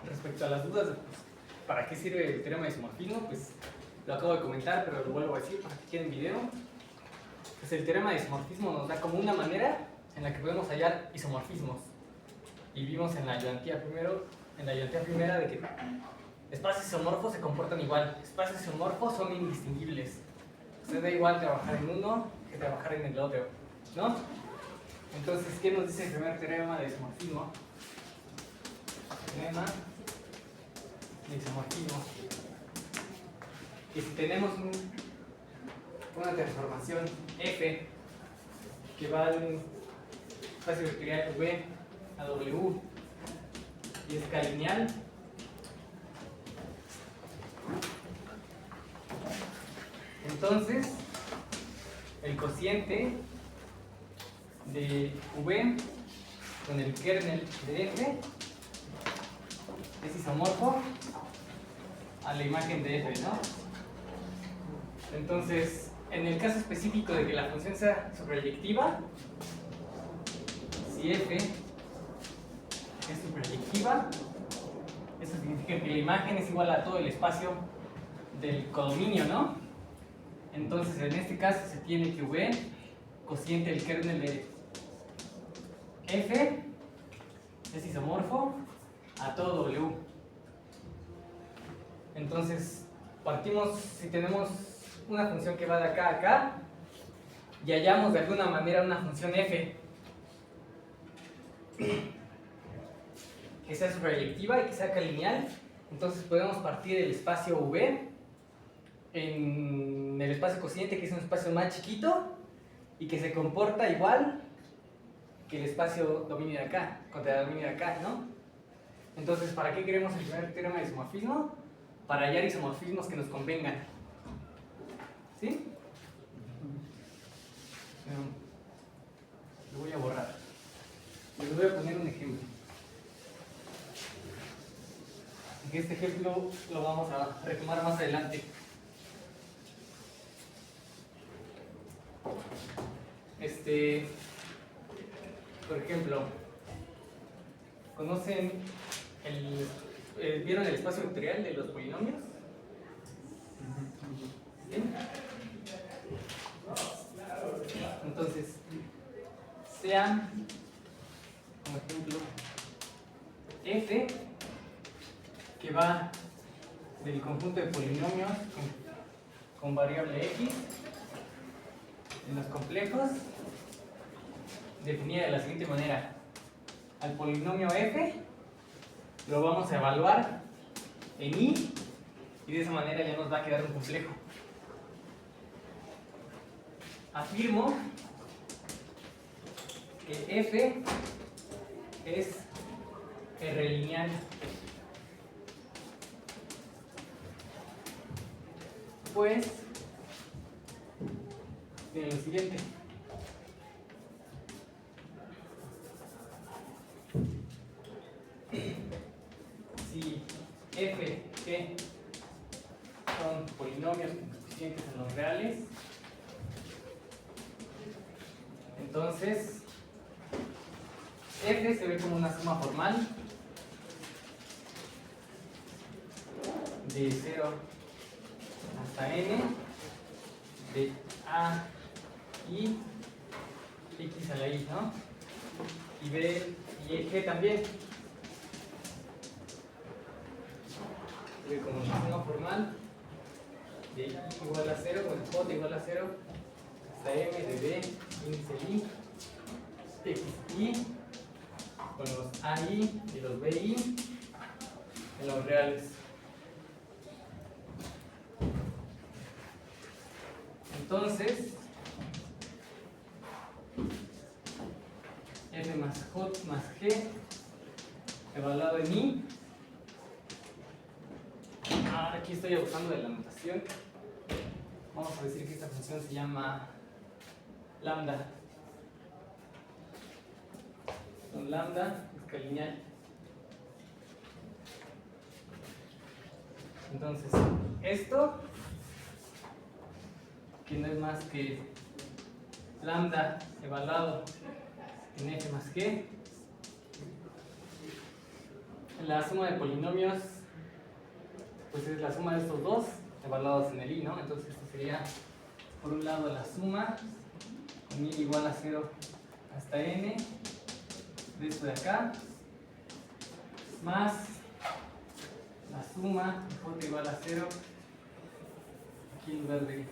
respecto a las dudas de pues, para qué sirve el teorema de isomorfismo, pues lo acabo de comentar, pero lo vuelvo a decir para que quede en video. Pues el teorema de isomorfismo nos da como una manera en la que podemos hallar isomorfismos. Y vimos en la ayudantía primera de que espacios isomorfos se comportan igual. Espacios isomorfos son indistinguibles. Se da igual trabajar en uno que trabajar en el otro, ¿no? Entonces, ¿qué nos dice el primer teorema de isomorfismo? Teorema de isomorfismo. Que si tenemos una transformación F que va de un espacio vectorial V a W y es calineal, entonces el cociente de V con el kernel de F es isomorfo a la imagen de F, ¿no? Entonces, en el caso específico de que la función sea superyectiva, si F es superyectiva, eso significa que la imagen es igual a todo el espacio del codominio, ¿no? Entonces, en este caso se tiene que V, cociente del kernel de F, es isomorfo a todo W. Entonces, partimos, si tenemos una función que va de acá a acá, y hallamos de alguna manera una función F que sea superyectiva y que sea calineal, entonces podemos partir el espacio V en el espacio cociente, que es un espacio más chiquito y que se comporta igual que el espacio dominio de acá, contra el dominio de acá, ¿no? Entonces, ¿para qué queremos el primer teorema de isomorfismo? Para hallar isomorfismos que nos convengan. ¿Sí? Lo voy a borrar. Les voy a poner un ejemplo. Este ejemplo lo vamos a retomar más adelante. Por ejemplo, ¿conocen vieron el espacio vectorial de los polinomios? ¿Sí? Entonces, sea, como ejemplo, F, que va del conjunto de polinomios con variable X en los complejos, definida de la siguiente manera: al polinomio F lo vamos a evaluar en I y de esa manera ya nos va a quedar un complejo. Afirmo que F es R lineal. Pues, tiene lo siguiente. Si F, G son polinomios con coeficientes en los reales, entonces F se ve como una suma formal de 0 hasta n de a y x a la i, ¿no? Y b y g también se ve como una suma formal de i igual a 0 con j igual a 0 hasta m de b índice i x i con los AI y los BI en los reales. Entonces, F más J más G evaluado en I. Aquí estoy abusando de la notación. Vamos a decir que esta función se llama lambda. Con lambda es lineal. Entonces, esto, que no es más que lambda evaluado en F más G, la suma de polinomios pues es la suma de estos dos evaluados en el i, ¿no? Entonces esto sería, por un lado, la suma con i igual a 0 hasta n de esto de acá, más la suma de j igual a 0 aquí en lugar de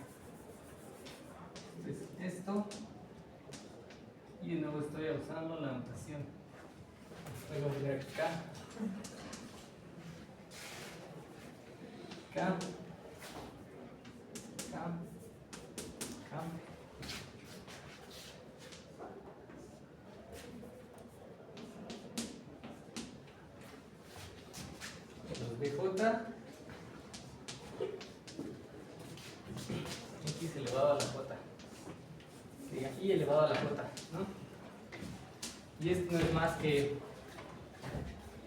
esto, y de nuevo estoy usando la notación. Voy a poner acá, acá, acá, acá. Los BJ x elevado a la j, diga y elevado a la j, ¿no? Y esto no es más que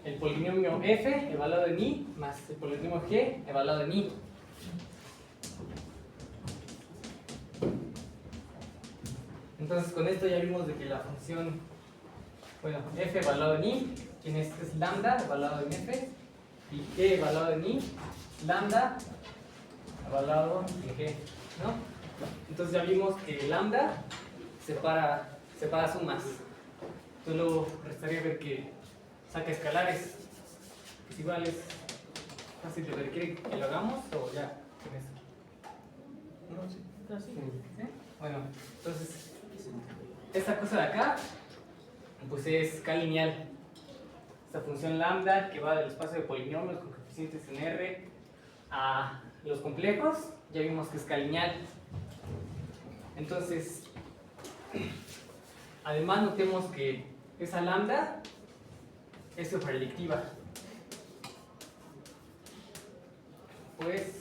el polinomio f evaluado en i más el polinomio g evaluado en i. Entonces con esto ya vimos de que la función, bueno, f evaluado en i, es lambda evaluado en f, y g evaluado en i, lambda evaluado en g, ¿no? Entonces ya vimos que lambda separa sumas. Entonces luego restaría ver que saca escalares. Pues igual es fácil de ver. ¿Quieren que lo hagamos o ya con eso? No, sí. ¿Sí? Bueno, entonces esta cosa de acá pues es k lineal. Esta función lambda que va del espacio de polinomios con coeficientes en R a los complejos, ya vimos que es k lineal. Entonces, además notemos que esa lambda es superadictiva. Pues,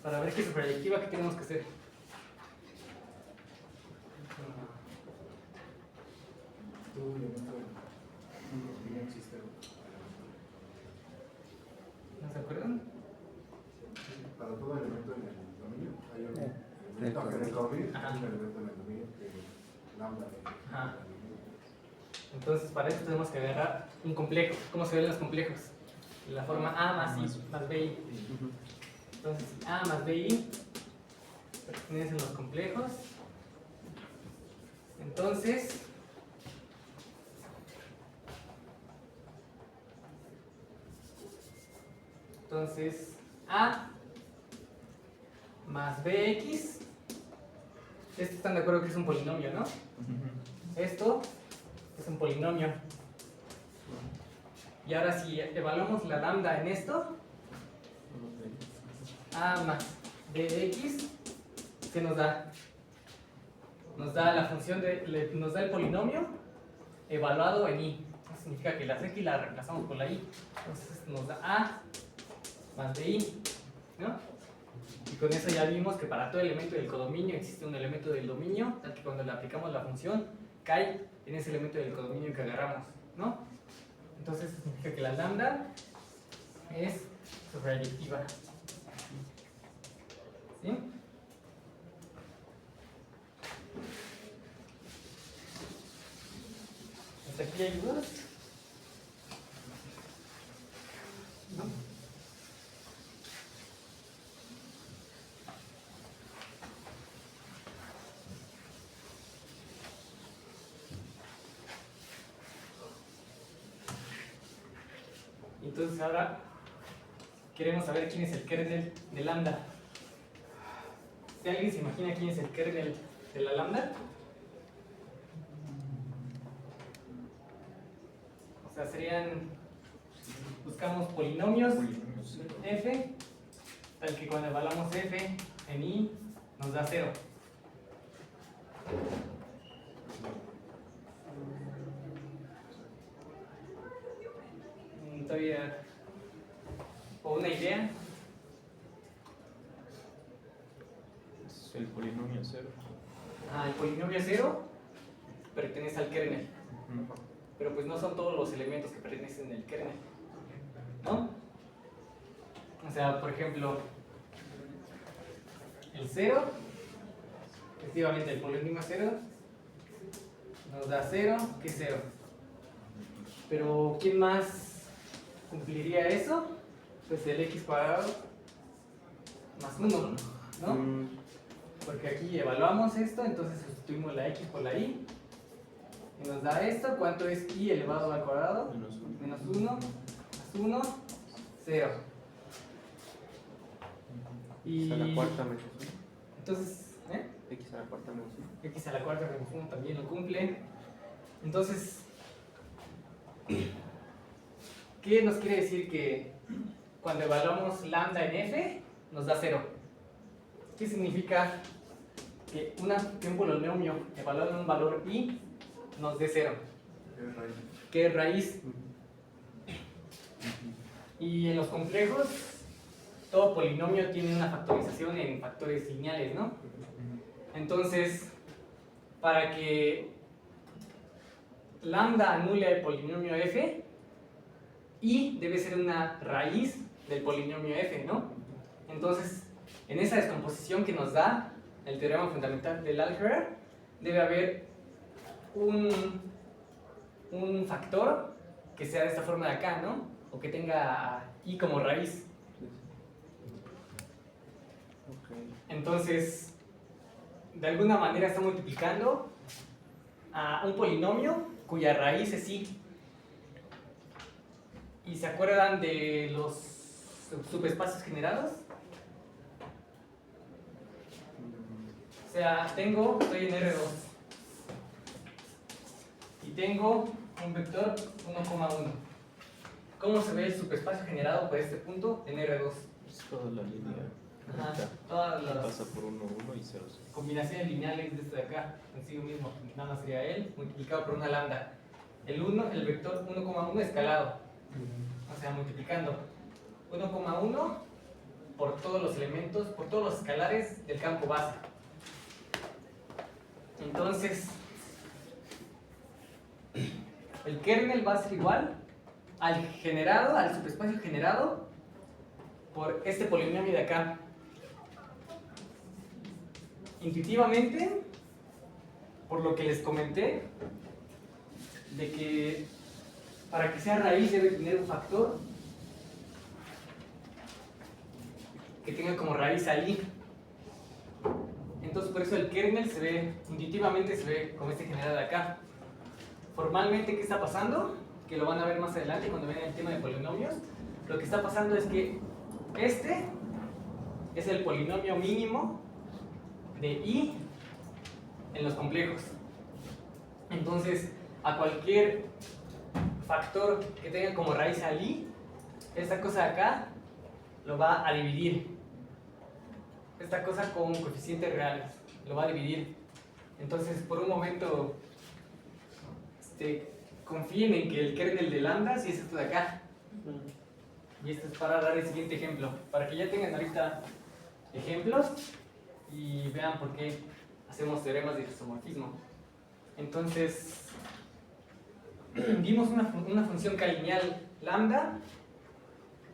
para ver que es superadictiva, ¿qué tenemos que hacer? ¿No se acuerdan? Para todo elemento en el dominio hay un elemento en el dominio, hay un elemento en el dominio que es lambda. Ajá. Entonces, para esto tenemos que agarrar un complejo. ¿Cómo se ven los complejos? La forma A más I más BI. Entonces, A más BI pertenecen los complejos. Entonces, A más BX, esto están de acuerdo que es un polinomio, ¿no? Esto es un polinomio. Y ahora si evaluamos la lambda en esto, A más BX, ¿qué nos da? Nos da la función nos da el polinomio evaluado en I. Eso significa que la X la reemplazamos por la I. Entonces nos da A más BI, ¿no? Y con eso ya vimos que para todo elemento del codominio existe un elemento del dominio, tal que cuando le aplicamos la función cae en ese elemento del codominio que agarramos, ¿no? Entonces eso significa que la lambda es superadictiva. ¿Sí? ¿Hasta aquí hay dudas? ¿No? Entonces ahora queremos saber quién es el kernel de lambda. ¿Si alguien se imagina quién es el kernel de la lambda? O sea, buscamos polinomios f, tal que cuando evaluamos f en i nos da 0. Todavía, o una idea. Es el polinomio 0. El polinomio 0 pertenece al kernel. Pero pues no son todos los elementos que pertenecen al kernel, ¿no? O sea, por ejemplo, el 0, efectivamente el polinomio 0 nos da 0, que es 0. Pero ¿quién más cumpliría eso, pues el x cuadrado más 1, ¿no? Porque aquí evaluamos esto, entonces sustituimos la x por la y. Y nos da esto, ¿cuánto es y elevado al cuadrado? Menos 1, más 1, 0. X a la cuarta menos 1. Entonces, X a la cuarta menos 1. x a la cuarta menos 1 también lo cumple. Entonces, ¿qué nos quiere decir que cuando evaluamos lambda en f nos da 0? ¿Qué significa que un polinomio evaluado en un valor i nos dé 0? Es raíz. ¿Qué es raíz? Y en los complejos, todo polinomio tiene una factorización en factores lineales, ¿no? Entonces, para que lambda anule el polinomio f, y debe ser una raíz del polinomio f, ¿no? Entonces, en esa descomposición que nos da el teorema fundamental del álgebra, debe haber un factor que sea de esta forma de acá, ¿no? O que tenga i como raíz. Entonces, de alguna manera está multiplicando a un polinomio cuya raíz es i. ¿Y se acuerdan de los subespacios generados? O sea, estoy en R2 y tengo un vector 1,1. ¿Cómo se ve el subespacio generado por este punto en R2? Es toda la línea. Ajá, todas las Pasa por 1, 1 y 0, 0. combinaciones lineales de esto de acá, consigo mismo, nada más sería él, multiplicado por una lambda. El vector 1,1 escalado, o sea, multiplicando 1,1 por todos los elementos, por todos los escalares del campo base. Entonces, el kernel va a ser igual al subespacio generado por este polinomio de acá. Intuitivamente, por lo que les comenté, de que para que sea raíz debe tener un factor que tenga como raíz a i. Entonces por eso el kernel intuitivamente se ve como este generado de acá. Formalmente, ¿qué está pasando? Que lo van a ver más adelante cuando vean el tema de polinomios. Lo que está pasando es que este es el polinomio mínimo de i en los complejos. Entonces, a cualquier factor que tenga como raíz al i, esta cosa de acá lo va a dividir. Esta cosa con coeficientes reales lo va a dividir. Entonces, por un momento, confíen en que el kernel de lambda sí es esto de acá. Y esto es para dar el siguiente ejemplo, para que ya tengan ahorita ejemplos y vean por qué hacemos teoremas de isomorfismo. Entonces, vimos una función calineal lambda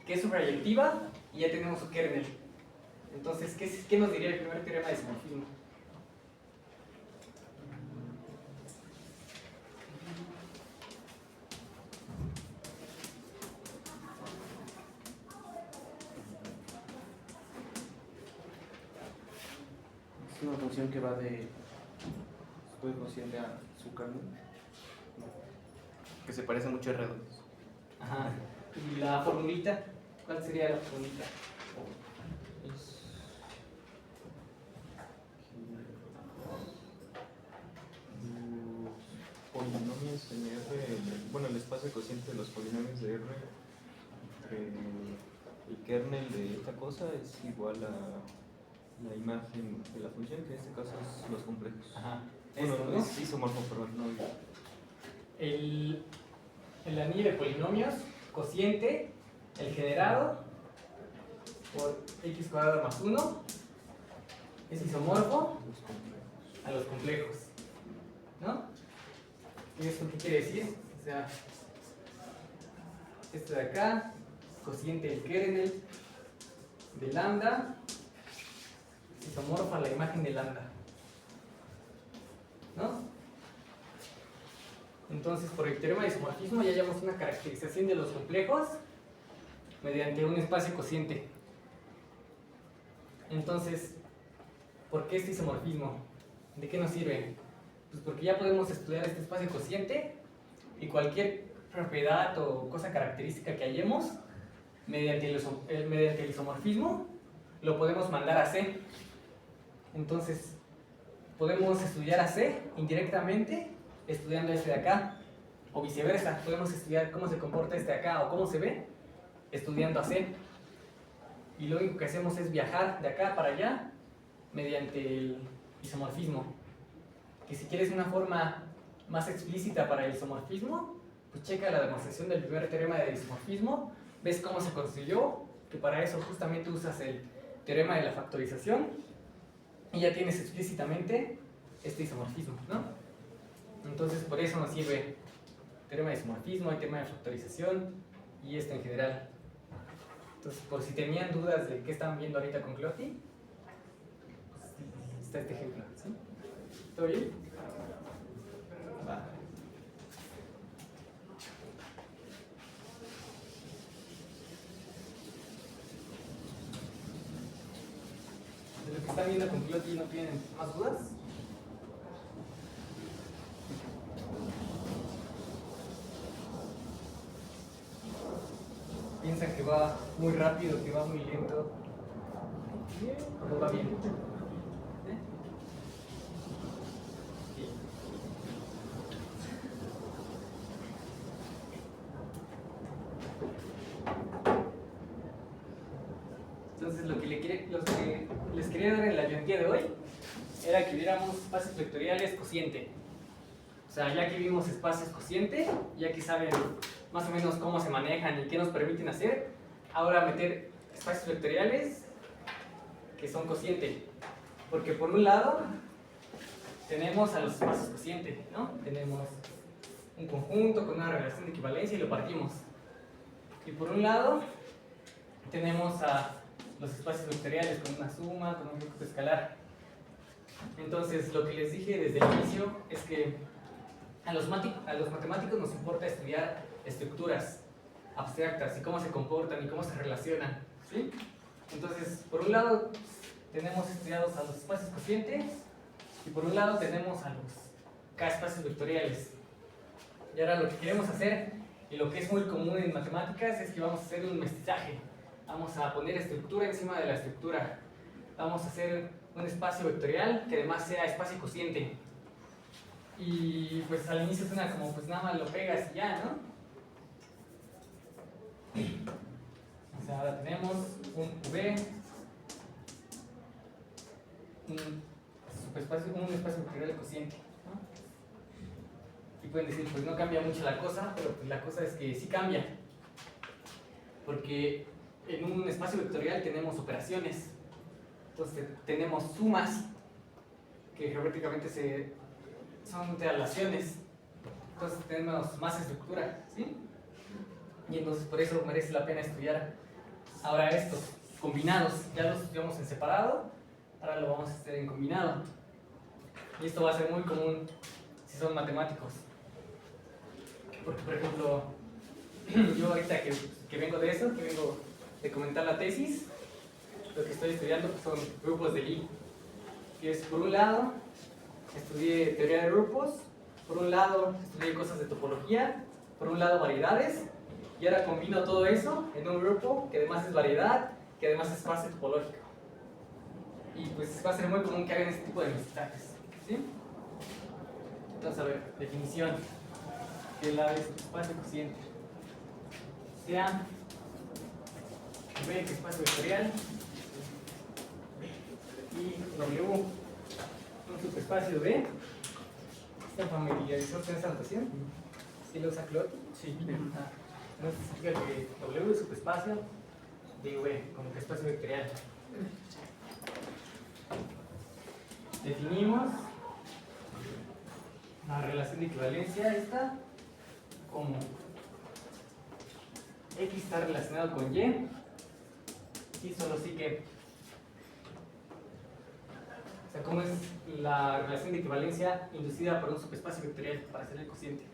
que es subrayectiva y ya tenemos su kernel. Entonces, ¿qué nos diría el primer teorema de isomorfismo? Es una función que va de cociente a su kernel, que se parece mucho a R2. Ajá. ¿Y la formulita? ¿Cuál sería la formulita? Polinomios en R, bueno, el espacio cociente de los polinomios de R entre el kernel de esta cosa es igual a la imagen de la función, que en este caso es los complejos. Ajá. Bueno, Esto, ¿no? es isomorfo, perdón, no. El anillo de polinomios, cociente, el generado por x cuadrado más 1 es isomorfo a los complejos, ¿no? ¿Y esto qué quiere decir? O sea, esto de acá, cociente del kernel de lambda, isomorfo a la imagen de lambda, ¿no? Entonces, por el teorema de isomorfismo ya llevamos una caracterización de los complejos mediante un espacio cociente. Entonces, ¿por qué este isomorfismo? ¿De qué nos sirve? Pues porque ya podemos estudiar este espacio cociente y cualquier propiedad o cosa característica que hallemos mediante el isomorfismo lo podemos mandar a C. Entonces, podemos estudiar a C indirectamente estudiando este de acá, o viceversa. Podemos estudiar cómo se comporta este de acá o cómo se ve estudiando a C. Y lo único que hacemos es viajar de acá para allá mediante el isomorfismo. Que si quieres una forma más explícita para el isomorfismo, pues checa la demostración del primer teorema de isomorfismo, ves cómo se construyó, que para eso justamente usas el teorema de la factorización y ya tienes explícitamente este isomorfismo, ¿no? Entonces por eso nos sirve teorema de isomorfismo, el teorema de factorización y esto en general. Entonces, por si tenían dudas de qué están viendo ahorita con Cloty, pues está este ejemplo, ¿sí? ¿Todo bien? Va. De lo que están viendo con Cloty, ¿no tienen más dudas? Piensan que va muy rápido, que va muy lento. ¿O va bien? ¿Eh? Sí. Entonces lo que les quería dar en la ayudantía de hoy era que viéramos espacios vectoriales cociente. O sea, ya que vimos espacios cociente, ya que saben más o menos cómo se manejan y qué nos permiten hacer, ahora meter espacios vectoriales que son cociente. Porque por un lado tenemos a los espacios cociente, ¿no? Tenemos un conjunto con una relación de equivalencia y lo partimos. Y por un lado tenemos a los espacios vectoriales con una suma, con un grupo escalar. Entonces lo que les dije desde el inicio es que a los matemáticos nos importa estudiar estructuras abstractas y cómo se comportan y cómo se relacionan, ¿sí? Entonces, por un lado tenemos estudiados a los espacios cocientes y por un lado tenemos a los K-espacios vectoriales. Y ahora lo que queremos hacer, y lo que es muy común en matemáticas, es que vamos a hacer un mestizaje. Vamos a poner estructura encima de la estructura. Vamos a hacer un espacio vectorial que además sea espacio cociente. Y pues al inicio suena como pues nada más lo pegas y ya, ¿no? O sea, ahora tenemos un V, un espacio vectorial cociente, ¿no? Y pueden decir, pues no cambia mucho la cosa, pero pues la cosa es que sí cambia. Porque en un espacio vectorial tenemos operaciones. Entonces tenemos sumas que geométricamente son relaciones. Entonces tenemos más estructura, ¿sí? Y entonces por eso merece la pena estudiar ahora estos combinados. Ya los estudiamos en separado, ahora lo vamos a hacer en combinado. Y esto va a ser muy común si son matemáticos. Porque, por ejemplo, yo ahorita que vengo de eso, que vengo de comentar la tesis, lo que estoy estudiando pues, son grupos de Lie. Que es, por un lado, estudié teoría de grupos, por un lado, estudié cosas de topología, por un lado, variedades, y ahora combino todo eso en un grupo que además es variedad, que además es espacio topológico. Y pues va a ser muy común que hagan este tipo de mestizajes, ¿sí? Entonces, a ver, definición. Que la es espacio cociente. Sea V, que es espacio vectorial, y W, un subespacio V. ¿Están familiarizados con esa notación? ¿Sí lo usa Cloty? Sí. Entonces significa que W es subespacio de V, como que espacio vectorial. Definimos la relación de equivalencia esta como X está relacionado con Y y solo sí que, o sea, cómo es la relación de equivalencia inducida por un subespacio vectorial para hacer el cociente.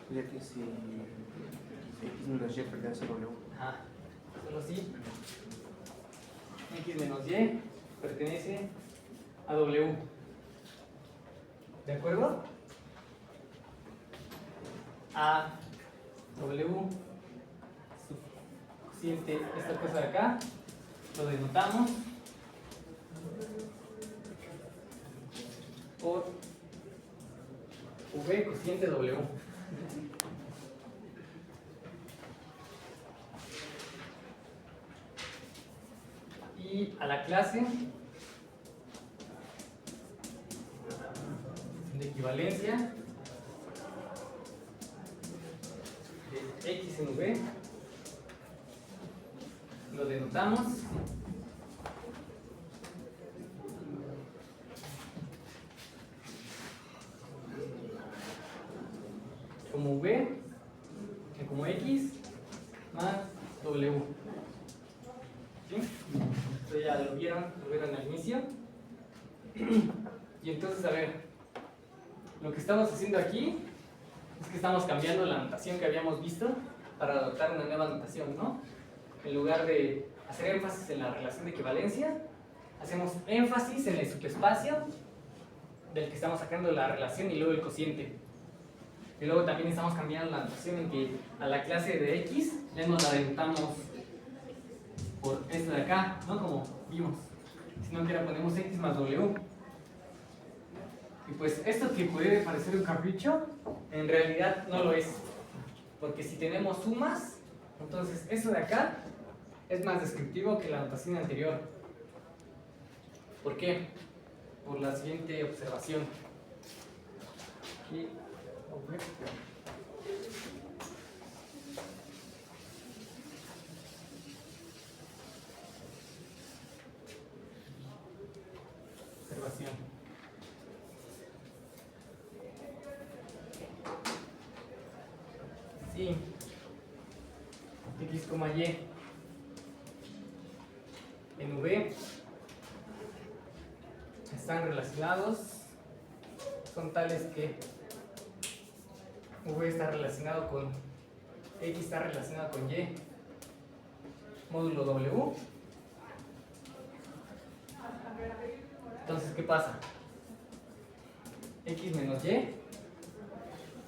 Ya que si X menos y pertenece a W. Ajá, solo si x menos y pertenece a W. ¿De acuerdo? A W suficiente esta cosa de acá, lo denotamos por V cociente W. Y a la clase de equivalencia de X en V lo denotamos como V, como X más W. ¿Sí? Esto ya lo vieron al inicio. Y entonces, a ver, lo que estamos haciendo aquí es que estamos cambiando la notación que habíamos visto para adoptar una nueva notación, ¿no? En lugar de hacer énfasis en la relación de equivalencia, hacemos énfasis en el subespacio del que estamos sacando la relación y luego el cociente. Y luego también estamos cambiando la notación en que a la clase de X ya nos la denotamos por esto de acá, ¿no? Como vimos. Sino que la ponemos X más W. Y pues esto que puede parecer un capricho, en realidad no lo es. Porque si tenemos sumas, entonces eso de acá es más descriptivo que la notación anterior. ¿Por qué? Por la siguiente observación. Aquí, observación. Sí. X, Y en V están relacionados, son tales que V está relacionado con X, está relacionado con Y módulo W. Entonces, ¿qué pasa? X menos Y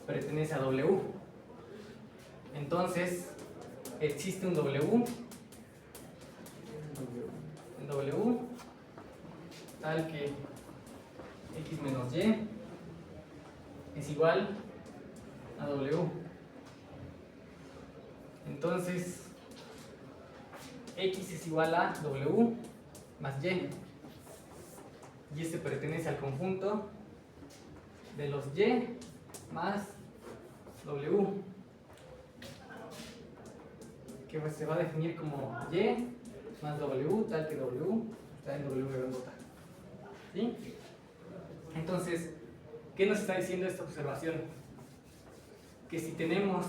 pertenece a W. Entonces, existe un W tal que X menos Y es igual a W. Entonces, X es igual a W más Y. Y este pertenece al conjunto de los Y más W, que se va a definir como Y más W, tal que W está en W grandota. ¿Sí? Entonces, ¿qué nos está diciendo esta observación? Que si tenemos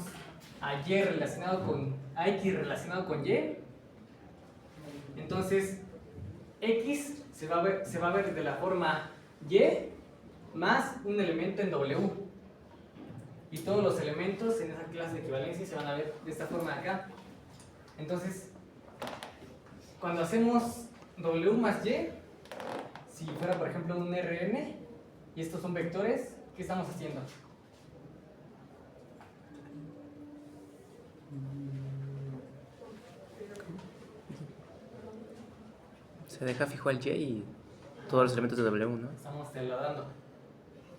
a Y relacionado con a X relacionado con Y, entonces X se va a ver de la forma Y más un elemento en W. Y todos los elementos en esa clase de equivalencia se van a ver de esta forma de acá. Entonces, cuando hacemos W más Y, si fuera por ejemplo un Rn, y estos son vectores, ¿qué estamos haciendo? Se deja fijo al Y y todos los elementos de W, ¿no? Estamos teladando.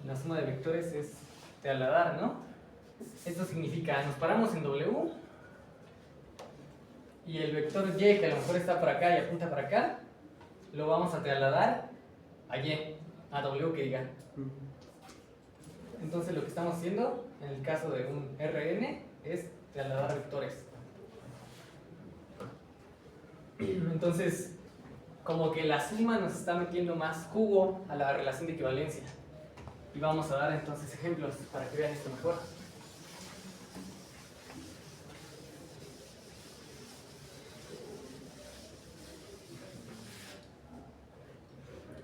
La suma de vectores es teladar, ¿no? Esto significa, nos paramos en W y el vector Y, que a lo mejor está por acá y apunta para acá, lo vamos a trasladar a Y, a W que diga. Entonces lo que estamos haciendo en el caso de un Rn es trasladar vectores. Entonces, como que la suma nos está metiendo más jugo a la relación de equivalencia. Y vamos a dar entonces ejemplos para que vean esto mejor.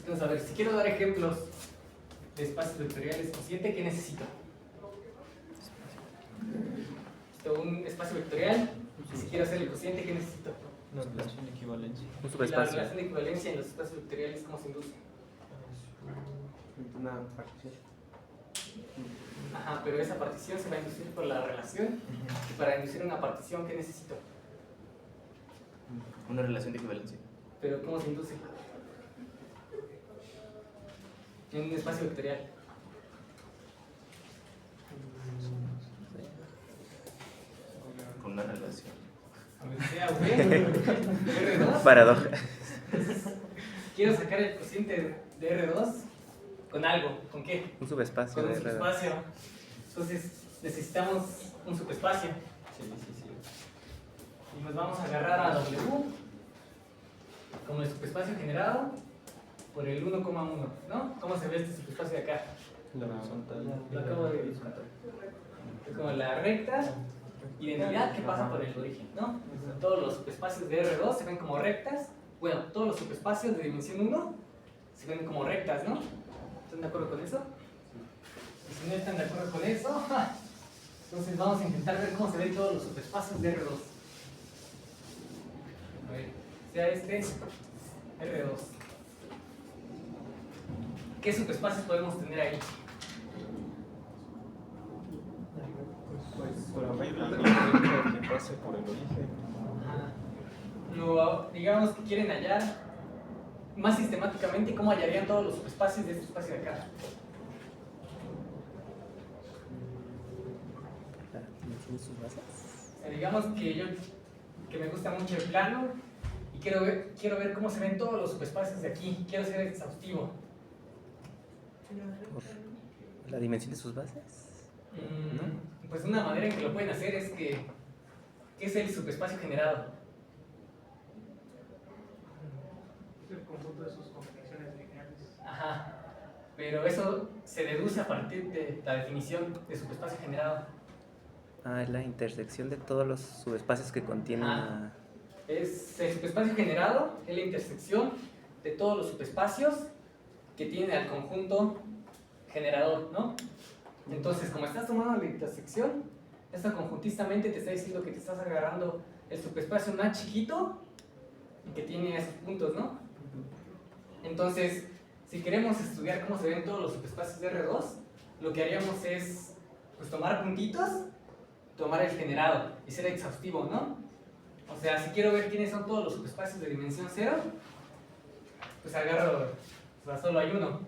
Entonces, a ver, si quiero dar ejemplos de espacios vectoriales cociente, ¿qué necesito? Un espacio vectorial, si quiero hacer el cociente, ¿qué necesito? Una relación de equivalencia. Un Y la subespacio. relación de equivalencia en los espacios vectoriales, ¿cómo se induce? Una partición. Ajá, pero esa partición se va a inducir por la relación. Y para inducir una partición, ¿qué necesito? Una relación de equivalencia. Pero ¿cómo se induce? En un espacio vectorial. Con una relación. Aunque sea bueno. R2. Paradoja. Quiero sacar el cociente de R2 con algo. ¿Con qué? Un subespacio Con un de R2. subespacio. Entonces necesitamos un subespacio. Sí, sí, sí. Y nos vamos a agarrar a W como el subespacio generado por el 1,1, ¿no? ¿Cómo se ve este subespacio de acá? La horizontal. Lo acabo de dibujar. Es como la recta identidad que pasa por el origen, ¿no? Todos los subespacios de R2 se ven como rectas. Bueno, todos los subespacios de dimensión 1 se ven como rectas, ¿no? ¿Están de acuerdo con eso? Y si no están de acuerdo con eso, entonces vamos a intentar ver cómo se ven todos los subespacios de R2. A ver, sea este R2. ¿Qué subespacios podemos tener ahí? Pues por arriba la recta que pase por el origen. No, digamos que quieren hallar más sistemáticamente cómo hallarían todos los subespacios de este espacio de acá. ¿Tiene sus bases? Digamos que me gusta mucho el plano y quiero ver cómo se ven todos los subespacios de aquí. Quiero ser exhaustivo. ¿Por la dimensión de sus bases? Pues una manera en que lo pueden hacer es que ¿qué es el subespacio generado? El conjunto de sus combinaciones lineales. Ajá. Pero eso se deduce a partir de la definición de subespacio generado. Ah, es la intersección de todos los subespacios que contienen Ah. Es el subespacio generado, es la intersección de todos los subespacios que tienen al conjunto generador, ¿no? Entonces, como estás tomando la intersección, esto conjuntistamente te está diciendo que te estás agarrando el subespacio más chiquito y que tiene esos puntos, ¿no? Entonces, si queremos estudiar cómo se ven todos los subespacios de R2, lo que haríamos es pues, tomar puntitos, tomar el generado y ser exhaustivo, ¿no? O sea, si quiero ver quiénes son todos los subespacios de dimensión 0, pues agarro, o sea, solo hay uno,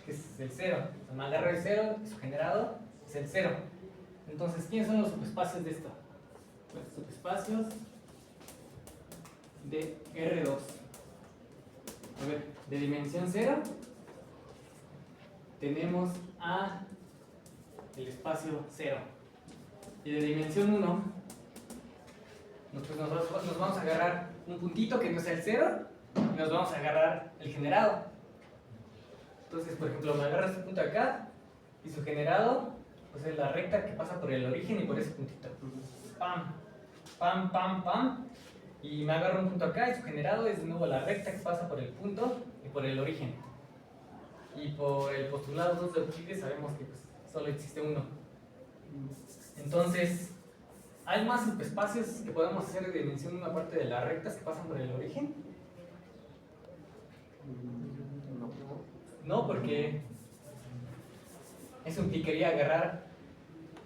que es el 0. O sea, me agarro el 0, su generado es el 0. Entonces, ¿quiénes son los subespacios de esto? Pues subespacios de R2. A ver, de dimensión 0 tenemos a el espacio 0. Y de dimensión 1 nos vamos a agarrar un puntito que no sea el 0 y nos vamos a agarrar el generado. Entonces, por ejemplo, me agarro este punto de acá y su generado pues es la recta que pasa por el origen y por ese puntito. Pam, pam, pam, pam. Y me agarro un punto acá y su generado es de nuevo la recta que pasa por el punto y por el origen. Y por el postulado 2 de Euclides sabemos que pues, solo existe uno. Entonces, ¿hay más subespacios que podemos hacer de dimensión 1 aparte de las rectas que pasan por el origen? No, porque eso implicaría agarrar,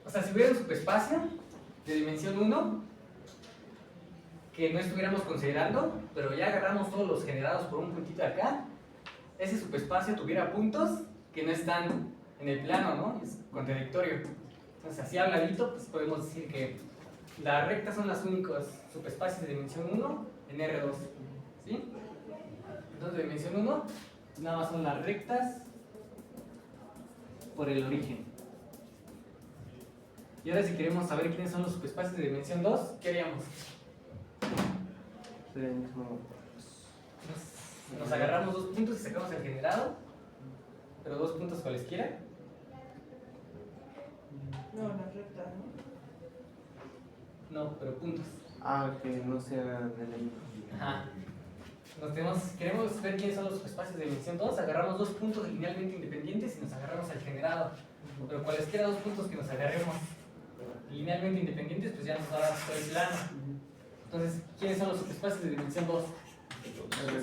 o sea, si hubiera un subespacio de dimensión 1 que no estuviéramos considerando, pero ya agarramos todos los generados por un puntito de acá, ese subespacio tuviera puntos que no están en el plano, ¿no? Es contradictorio. Entonces, así habladito, pues podemos decir que las rectas son los únicos subespacios de dimensión 1 en R2, ¿sí? Entonces, de dimensión 1, nada más son las rectas por el origen. Y ahora si queremos saber quiénes son los subespacios de dimensión 2, ¿qué haríamos? Sería el mismo. Nos agarramos dos puntos y sacamos el generado, pero dos puntos cualesquiera. No, la recta, ¿no? No, pero puntos. Ah, que no sea de la misma. Ajá. Queremos ver quiénes son los subespacios de dimensión 2, agarramos dos puntos linealmente independientes y nos agarramos al generado. Pero cualesquiera dos puntos que nos agarremos linealmente independientes, pues ya nos va a dar todo el plano. Entonces, ¿quiénes son los subespacios de dimensión 2?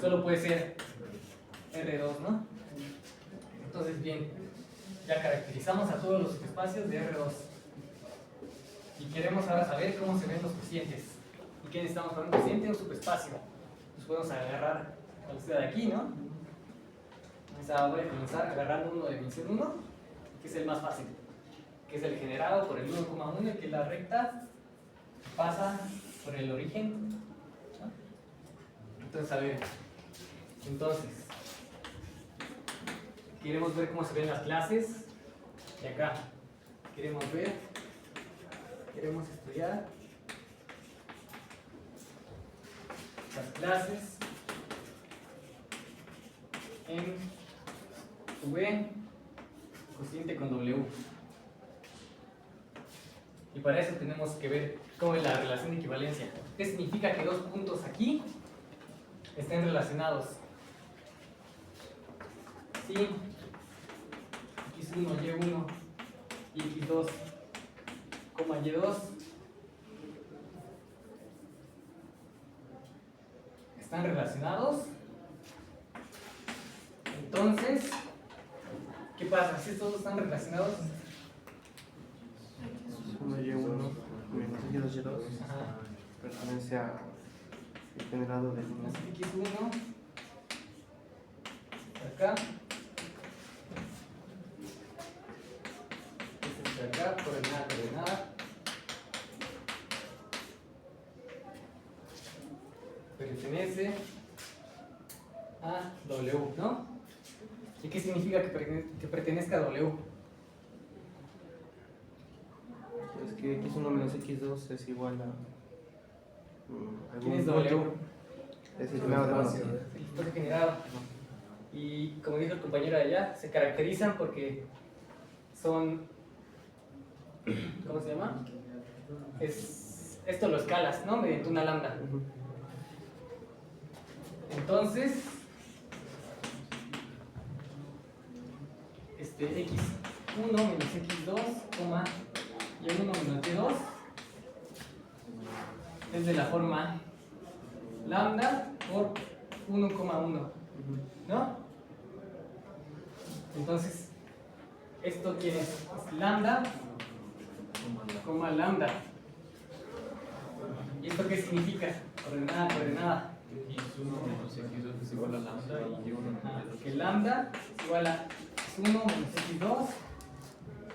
Solo puede ser R2, ¿no? Entonces, bien, ya caracterizamos a todos los subespacios de R2. Y queremos ahora saber cómo se ven los cocientes. ¿Y qué necesitamos para un cociente? Un subespacio. Pues podemos agarrar a usted de aquí, ¿no? Voy a comenzar agarrando uno de dimensión 1, que es el más fácil, que es el generado por el 1,1, que es la recta, pasa por el origen, ¿no? Entonces, a ver, queremos ver cómo se ven las clases de acá. Queremos estudiar las clases en V, cociente con W. Y para eso tenemos que ver cómo es la relación de equivalencia. ¿Qué significa que dos puntos aquí estén relacionados? Si x1, y1 y x2, y2 están relacionados, entonces, ¿qué pasa? Si estos dos están relacionados, 1y1 menos x2y2 pertenece al generado del 1. x1 acá, este de acá, coordenada, pertenece a W, ¿no? ¿Y qué significa que pertenezca a W? Es que x1 menos x2 es igual a... ¿Quién es W? Es el generado de 1. El espacio generado. Y como dijo el compañero de allá, se caracterizan porque son... ¿Cómo se llama? Esto lo escalas, ¿no? Mediante una lambda. Entonces, x1 menos x2, y1 menos y2 es de la forma lambda por 1,1, ¿no? Entonces, ¿esto quién es? Es lambda, lambda. ¿Y esto qué significa? Coordenada. x1 menos x2 es igual a lambda y y1 menos Que lambda es igual a x1 menos x2,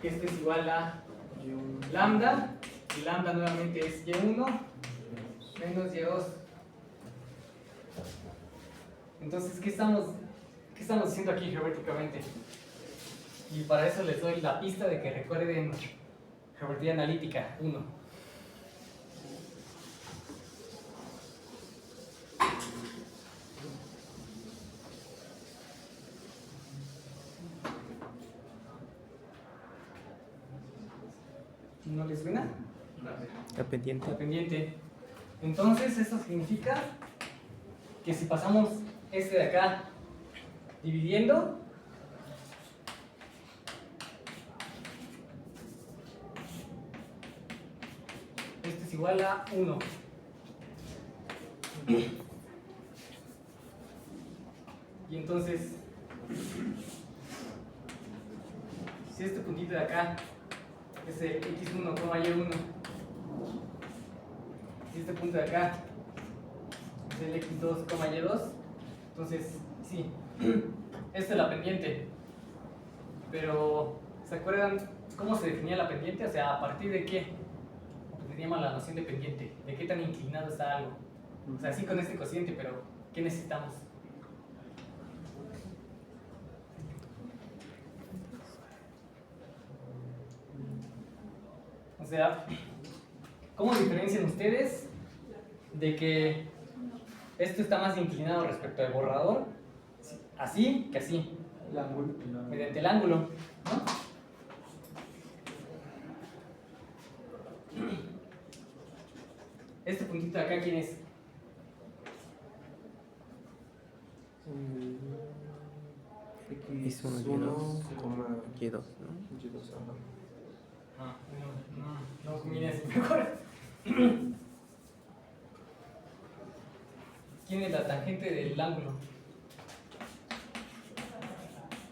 que esto es igual a lambda, y lambda nuevamente es y1 menos y2. Entonces, ¿qué estamos haciendo aquí geométricamente? Y para eso les doy la pista de que recuerden geometría analítica 1. ¿No les suena? La pendiente. La pendiente. Entonces, esto significa que si pasamos este de acá dividiendo, esto es igual a 1. Y entonces, si este puntito de acá es el x1, y1, y este punto de acá es el x2, y2, entonces, sí, esta es la pendiente. Pero, ¿se acuerdan cómo se definía la pendiente? O sea, ¿a partir de qué? Teníamos la noción de pendiente, de qué tan inclinado está algo. O sea, sí con este cociente, pero ¿qué necesitamos? O sea, ¿cómo diferencian ustedes de que esto está más inclinado respecto al borrador? Así que así. El ángulo. Mediante el ángulo, ¿no? Este puntito de acá, ¿quién es? X1, Y2, ¿no? Y2, ajá. No combine así mejor. ¿Quién es la tangente del ángulo?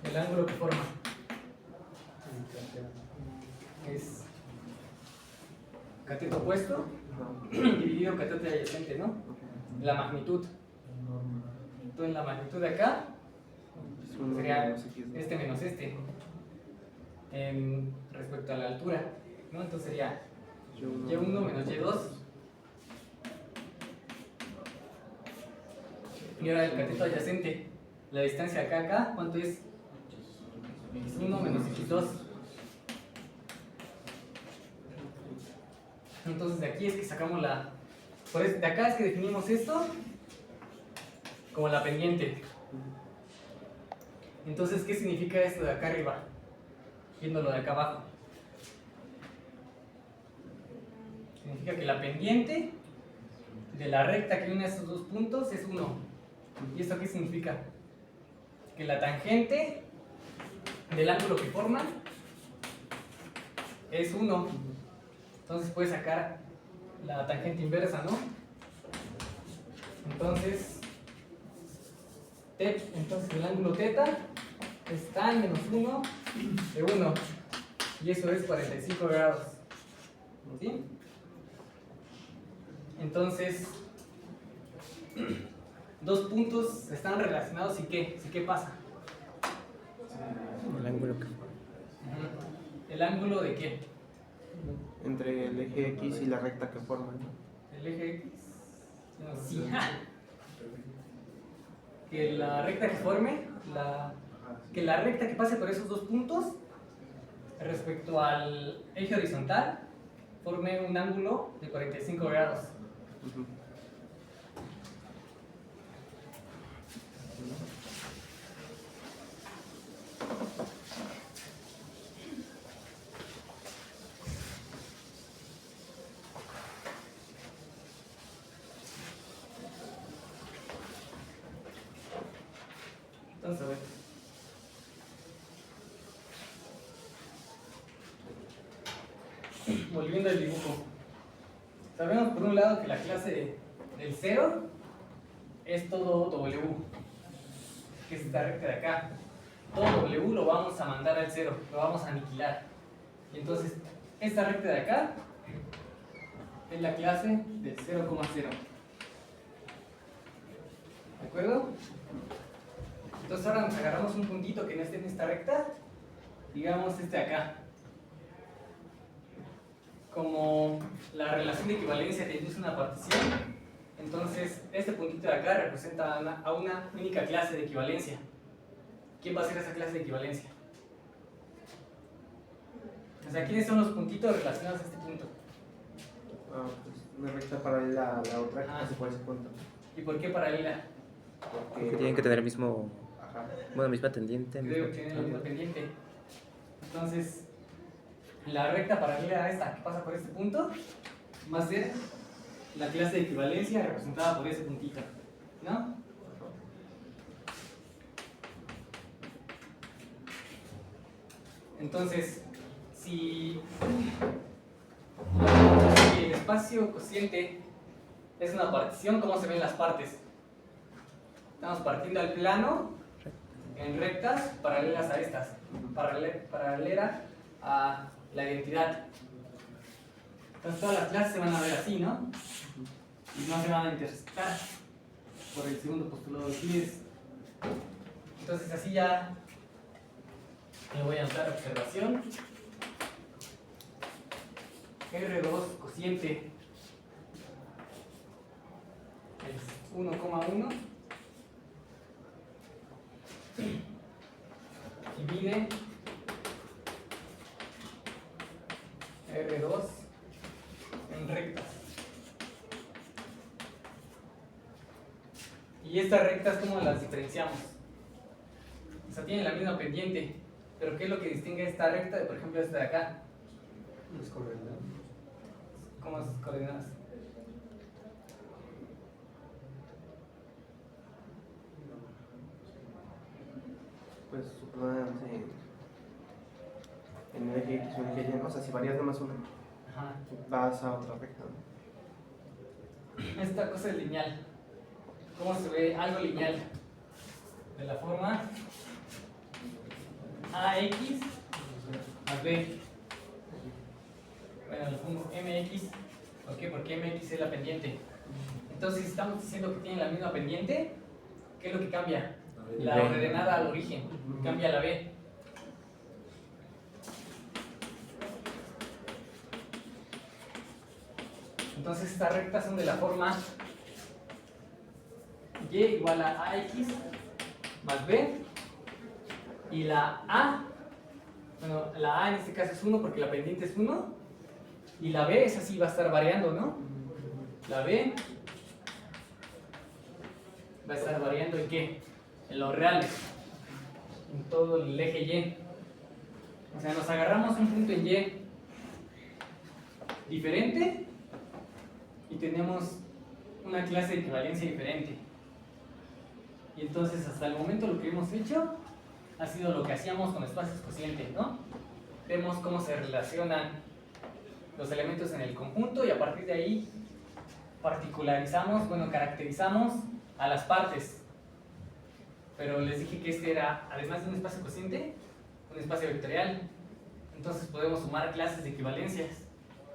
El ángulo que forma. Es cateto opuesto dividido cateto adyacente, ¿no? La magnitud. Entonces la magnitud de acá sería este menos este respecto a la altura, ¿no? Entonces sería Y1 menos Y2. Y ahora el cateto adyacente, la distancia acá a acá, ¿cuánto es? X1 menos X2. Entonces de aquí es que sacamos de acá es que definimos esto como la pendiente. Entonces, ¿qué significa esto de acá arriba? Viéndolo de acá abajo. Significa que la pendiente de la recta que une a estos dos puntos es 1. ¿Y esto qué significa? Que la tangente del ángulo que forman es 1. Entonces puedes sacar la tangente inversa, ¿no? Entonces el ángulo teta es tan menos 1 de 1. Y eso es 45 grados. ¿Sí? Entonces, dos puntos están relacionados y ¿qué? ¿Sí qué pasa? El ángulo que... ¿El ángulo de qué? Entre el eje X y la recta que forman, ¿no? ¿El eje X? No, sí. Que la recta que forme, que la recta que pase por esos dos puntos respecto al eje horizontal forme un ángulo de 45 grados. Entonces, a ver. Volviendo al dibujo. Sabemos por un lado que la clase del 0 es todo W, que es esta recta de acá. Todo W lo vamos a mandar al 0, lo vamos a aniquilar. Y entonces, esta recta de acá es la clase del 0,0. ¿De acuerdo? Entonces ahora nos agarramos un puntito que no esté en esta recta, digamos este de acá. Como la relación de equivalencia te induce una partición, entonces este puntito de acá representa a una única clase de equivalencia. ¿Quién va a ser esa clase de equivalencia? O sea, ¿quiénes son los puntitos relacionados a este punto? Pues una recta paralela a la otra que pase por ese punto. ¿Y por qué paralela? Que tienen que tener el mismo... Ajá. Bueno, misma tendiente. Creo que tienen la misma pendiente. Entonces, la recta paralela a esta que pasa por este punto va a ser la clase de equivalencia representada por ese puntito, ¿no? Entonces, si el espacio cociente es una partición, ¿cómo se ven las partes? Estamos partiendo al plano en rectas paralelas a estas, paralela a la identidad. Entonces todas las clases se van a ver así, ¿no? Y no se van a intersectar por el segundo postulado de Euclides. Entonces así ya le voy a anotar observación. R2 cociente es 1,1. Divide R2 en rectas. Y estas rectas, ¿cómo las diferenciamos? O sea, tienen la misma pendiente, pero ¿qué es lo que distingue esta recta de, por ejemplo, esta de acá? Las coordenadas. ¿Cómo es coordenadas? Pues supongamos en el eje X o en el eje Y, ¿no? O sea, si varías nada más una, Ajá. vas a otra recta, ¿no? Esta cosa es lineal. ¿Cómo se ve algo lineal? De la forma AX más B. Bueno, le pongo MX. ¿Por qué? Porque MX es la pendiente. Entonces, si estamos diciendo que tienen la misma pendiente, ¿qué es lo que cambia? La ordenada al origen. Cambia la B. Entonces, estas rectas son de la forma Y igual a AX más B. Y la A, bueno, la A en este caso es 1 porque la pendiente es 1. Y la B, esa sí va a estar variando, ¿no? La B va a estar variando ¿en qué? En los reales, en todo el eje Y. O sea, nos agarramos un punto en Y diferente y tenemos una clase de equivalencia diferente. Y entonces, hasta el momento, lo que hemos hecho ha sido lo que hacíamos con espacios cocientes, ¿no? Vemos cómo se relacionan los elementos en el conjunto y a partir de ahí particularizamos, bueno, caracterizamos a las partes. Pero les dije que este era, además de un espacio cociente, un espacio vectorial. Entonces podemos sumar clases de equivalencias.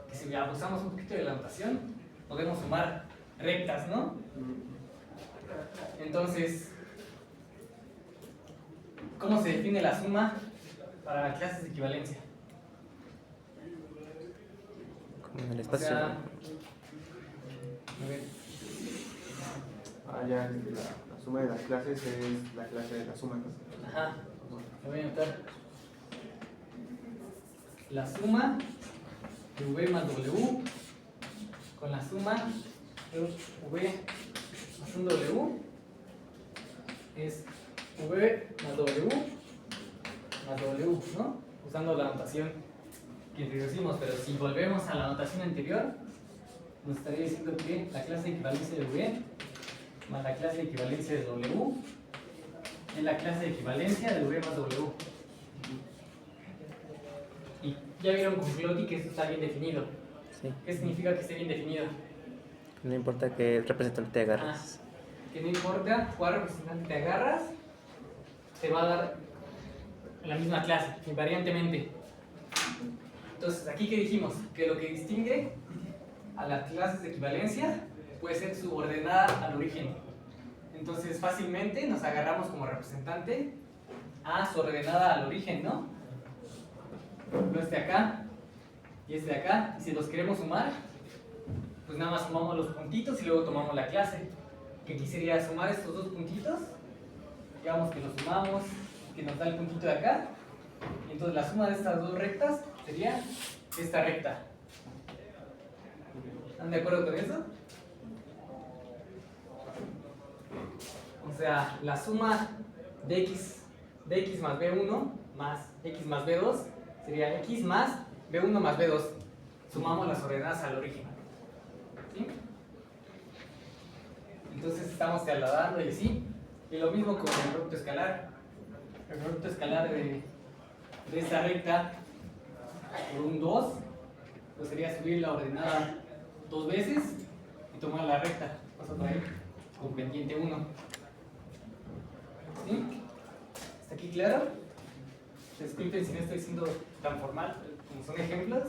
Que si abusamos un poquito de la notación, podemos sumar rectas, ¿no? Entonces, ¿cómo se define la suma para clases de equivalencia? Como en el espacio. O sea, a ver, Ya la suma de las clases es la clase de la suma, ¿no? ajá, lo voy a anotar. La suma de V más W con la suma de V más un W es V más W más W, ¿no? Usando la notación que introducimos, pero si volvemos a la notación anterior, nos estaría diciendo que la clase de equivalencia de V más la clase de equivalencia de W es la clase de equivalencia de V más W. Y ya vieron con Clotti que esto está bien definido. Sí. ¿Qué significa que esté bien definido? No importa qué representante te agarres. Que no importa cuál representante te agarras, te va a dar la misma clase, invariantemente. Entonces, aquí que dijimos que lo que distingue a las clases de equivalencia puede ser su ordenada al origen. Entonces, fácilmente nos agarramos como representante a su ordenada al origen, ¿no? Por ejemplo, este de acá y este de acá. Y si los queremos sumar, pues nada más sumamos los puntitos y luego tomamos la clase. Que aquí sería sumar estos dos puntitos. Digamos que los sumamos, que nos da el puntito de acá. Y entonces la suma de estas dos rectas sería esta recta. ¿Están de acuerdo con eso? O sea, la suma de x más b1 más x más b2 sería x más b1 más b2. Sumamos las ordenadas al origen. ¿Sí? Entonces estamos trasladando y así. Y lo mismo con el producto escalar. El producto escalar de esta recta por un 2, pues sería subir la ordenada 2 veces y tomar la recta. Paso por ahí con pendiente 1. ¿Sí? ¿Está aquí claro? Disculpen si no estoy siendo tan formal, como son ejemplos.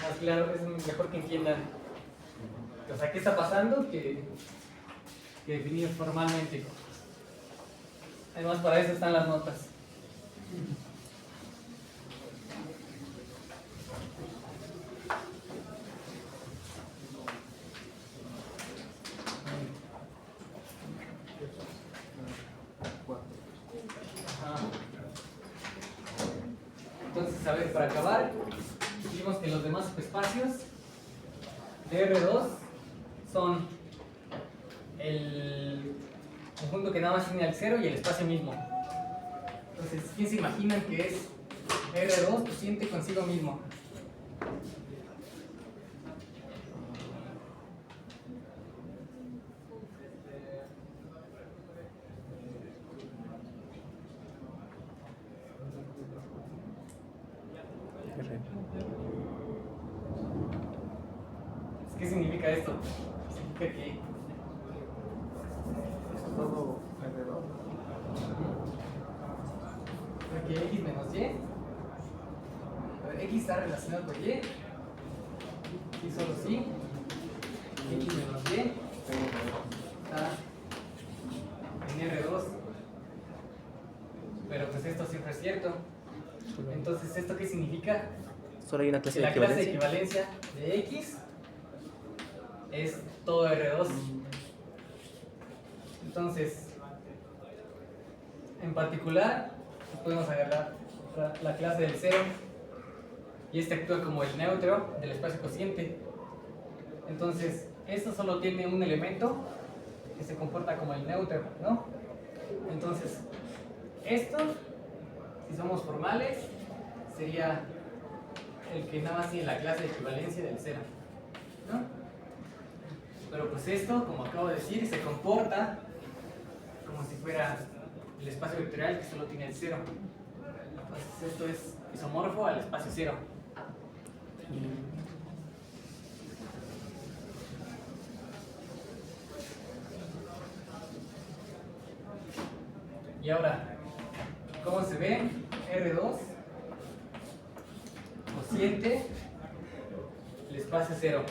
Más claro, es mejor que entiendan. O sea, ¿qué está pasando? Que definir formalmente. Además, para eso están las notas. Ajá. Entonces, a ver, para acabar, dijimos que los demás espacios de R2 son el conjunto que nada más tiene al 0 y el espacio mismo. Entonces, ¿quién se imaginan que es R2 cociente consigo mismo? significa esto? Significa que Es todo alrededor. porque x menos y, a ver, x está relacionado con y solo sí, x menos y está en R2, pero pues esto siempre es cierto. Entonces, ¿esto qué significa? Solo hay una Que clase de la clase de equivalencia. equivalencia de x es todo R2. Entonces, en particular, podemos agarrar la clase del cero y este actúa como el neutro del espacio cociente. Entonces, esto solo tiene un elemento que se comporta como el neutro, ¿no? Entonces, esto, si somos formales, sería el que nada más tiene la clase de equivalencia del cero, ¿no? Pero pues esto, como acabo de decir, se comporta como si fuera el espacio vectorial que solo tiene el cero. Entonces esto es isomorfo al espacio cero. Y ahora, ¿cómo se ve? R2 cociente el espacio cero.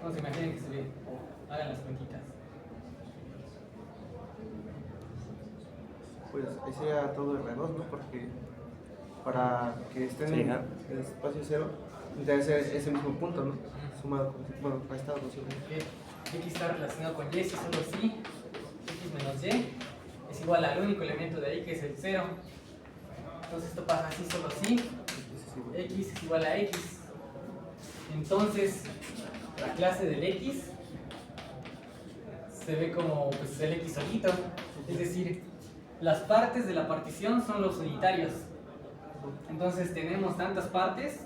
¿Cómo se imaginan que se ve? Hagan las cuentitas. Pues ahí sería todo R2, ¿no? Porque para que estén Sí, en ajá. el espacio cero, debe ser ese mismo punto, ¿no? Sumado con, bueno, restado con cero. X está relacionado con y, si solo sí, x menos y es igual al único elemento de ahí que es el 0. Entonces esto pasa así, solo sí, x es igual a x. Entonces la clase del x se ve como pues, el x solito, es decir, las partes de la partición son los unitarios. Entonces tenemos tantas partes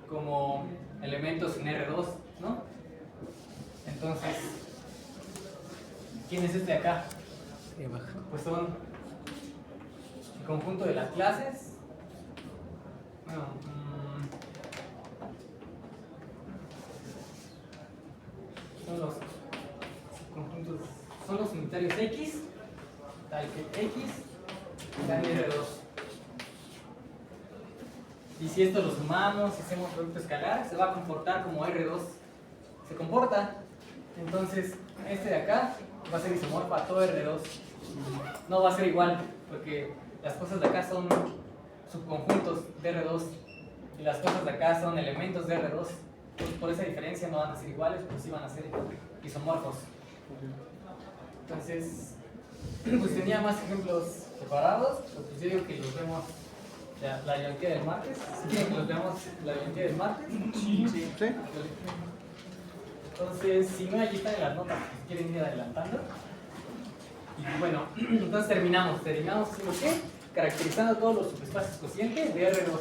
como elementos en R2, ¿no? Entonces, ¿quién es este de acá? Ahí abajo. Pues son el conjunto de las clases. Bueno, son los conjuntos, son los unitarios X, tal que X está en R2. Y si esto lo sumamos, si hacemos producto escalar, se va a comportar como R2. Se comporta. Entonces, este de acá va a ser isomorfo a todo R2. No va a ser igual, porque las cosas de acá son subconjuntos de R2 y las cosas de acá son elementos de R2. Entonces, por esa diferencia no van a ser iguales, pero sí van a ser isomorfos. Entonces, pues tenía más ejemplos separados, pero pues yo digo que los vemos la biología del martes. Si quieren que los veamos la biología del martes. Sí. Entonces, si no, aquí están en las notas, si quieren ir adelantando. Y bueno, entonces terminamos haciendo ¿qué? Caracterizando todos los subespacios cocientes de R2.